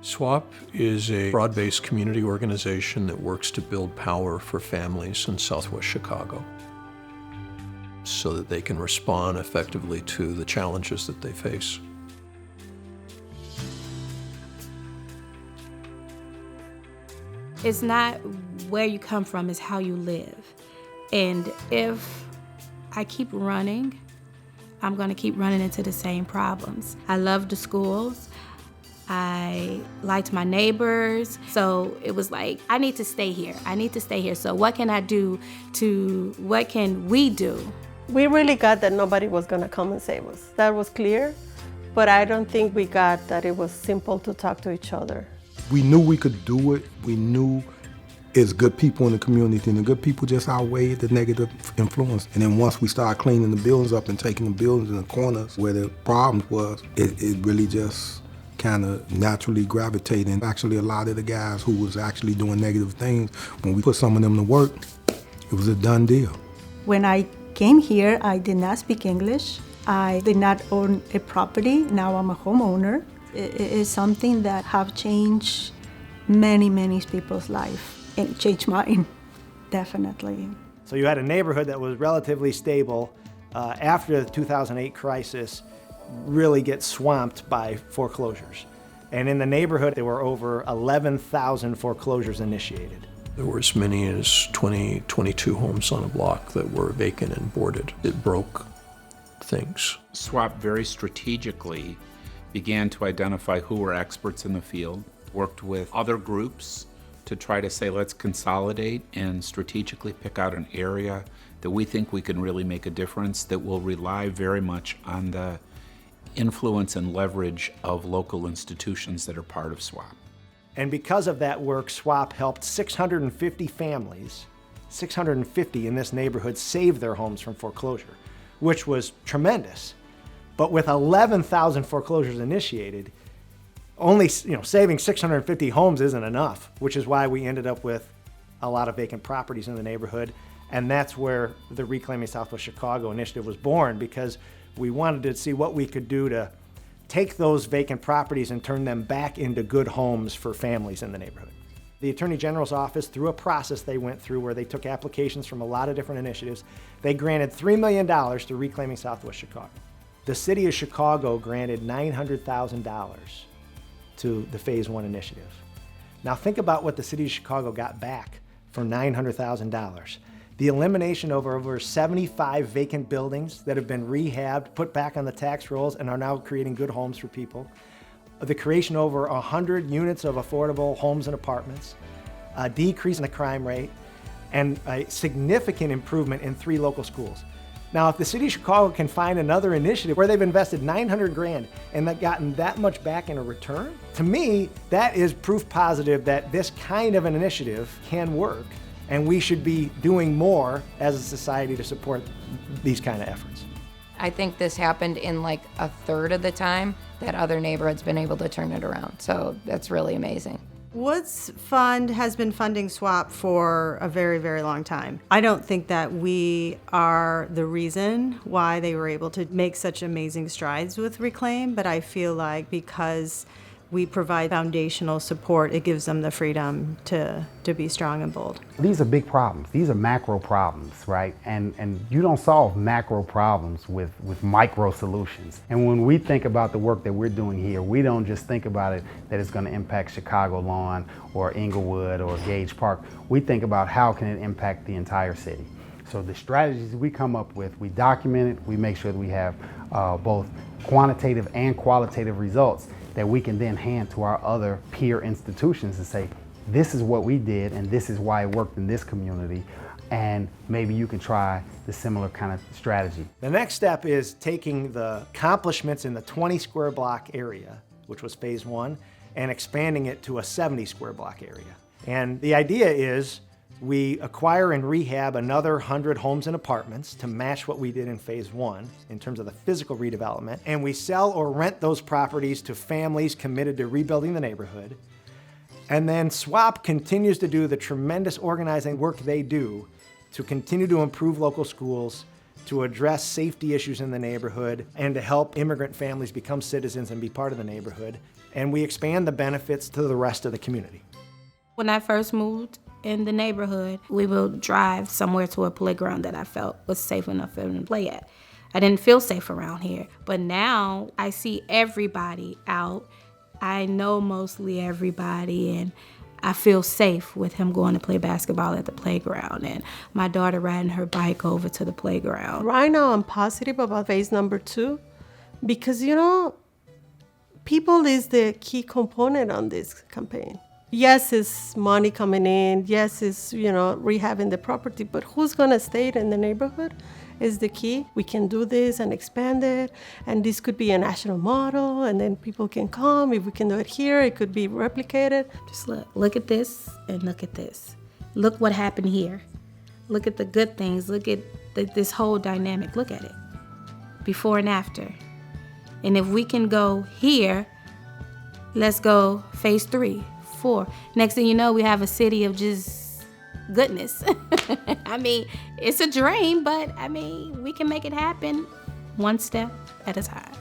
SWAP is a broad-based community organization that works to build power for families in Southwest Chicago so that they can respond effectively to the challenges that they face. It's not where you come from, it's how you live. And if I keep running, I'm gonna keep running into the same problems. I love the schools. I liked my neighbors. So it was like, I need to stay here. I need to stay here. So what can I do what can we do? We really got that nobody was gonna come and save us. That was clear, but I don't think we got that it was simple to talk to each other. We knew we could do it. We knew it's good people in the community, and the good people just outweighed the negative influence. And then once we started cleaning the buildings up and taking the buildings in the corners where the problems was, it really just kind of naturally gravitated. And actually a lot of the guys who was actually doing negative things, when we put some of them to work, it was a done deal. When I came here, I did not speak English. I did not own a property. Now I'm a homeowner. It is something that have changed many, many people's life. And changed mine, definitely. So you had a neighborhood that was relatively stable after the 2008 crisis really get swamped by foreclosures. And in the neighborhood, there were over 11,000 foreclosures initiated. There were as many as 22 homes on a block that were vacant and boarded. It broke things. SWAP very strategically began to identify who were experts in the field, worked with other groups to try to say, let's consolidate and strategically pick out an area that we think we can really make a difference, that will rely very much on the influence and leverage of local institutions that are part of SWAP. And because of that work, SWAP helped 650 families, 650 in this neighborhood, save their homes from foreclosure, which was tremendous. But with 11,000 foreclosures initiated, only saving 650 homes isn't enough, which is why we ended up with a lot of vacant properties in the neighborhood. And that's where the Reclaiming Southwest Chicago initiative was born, because we wanted to see what we could do to take those vacant properties and turn them back into good homes for families in the neighborhood. The Attorney General's office, through a process they went through where they took applications from a lot of different initiatives, they granted $3 million to Reclaiming Southwest Chicago. The city of Chicago granted $900,000 to the Phase 1 initiative. Now think about what the city of Chicago got back for $900,000. The elimination of over 75 vacant buildings that have been rehabbed, put back on the tax rolls, and are now creating good homes for people. The creation of over 100 units of affordable homes and apartments, a decrease in the crime rate, and a significant improvement in 3 local schools. Now, if the city of Chicago can find another initiative where they've invested $900 grand and they've gotten that much back in a return, to me, that is proof positive that this kind of an initiative can work, and we should be doing more as a society to support these kind of efforts. I think this happened in like a third of the time that other neighborhoods been able to turn it around. So that's really amazing. Woods Fund has been funding SWAP for a very, very long time. I don't think that we are the reason why they were able to make such amazing strides with Reclaim, but I feel like because we provide foundational support, it gives them the freedom to be strong and bold. These are big problems. These are macro problems, right? And you don't solve macro problems with micro solutions. And when we think about the work that we're doing here, we don't just think about it that it's going to impact Chicago Lawn or Inglewood or Gage Park. We think about how can it impact the entire city. So the strategies we come up with, we document it, we make sure that we have both quantitative and qualitative results that we can then hand to our other peer institutions and say, this is what we did and this is why it worked in this community, and maybe you can try the similar kind of strategy. The next step is taking the accomplishments in the 20 square block area, which was Phase 1, and expanding it to a 70 square block area. And the idea is we acquire and rehab another 100 homes and apartments to match what we did in Phase 1 in terms of the physical redevelopment, and we sell or rent those properties to families committed to rebuilding the neighborhood. And then SWAP continues to do the tremendous organizing work they do to continue to improve local schools, to address safety issues in the neighborhood and to help immigrant families become citizens and be part of the neighborhood. And we expand the benefits to the rest of the community. When I first moved in the neighborhood, we would drive somewhere to a playground that I felt was safe enough for them to play at. I didn't feel safe around here, but now I see everybody out. I know mostly everybody, and I feel safe with him going to play basketball at the playground and my daughter riding her bike over to the playground. Right now, I'm positive about phase number 2 because, people is the key component on this campaign. Yes, it's money coming in. Yes, it's, rehabbing the property, but who's going to stay in the neighborhood is the key. We can do this and expand it, and this could be a national model, and then people can come. If we can do it here, it could be replicated. Just look at this and look at this. Look what happened here. Look at the good things. Look at this whole dynamic. Look at it, before and after. And if we can go here, let's go phase 3, 4. Next thing you know, we have a city of just goodness. I mean, it's a dream, but we can make it happen one step at a time.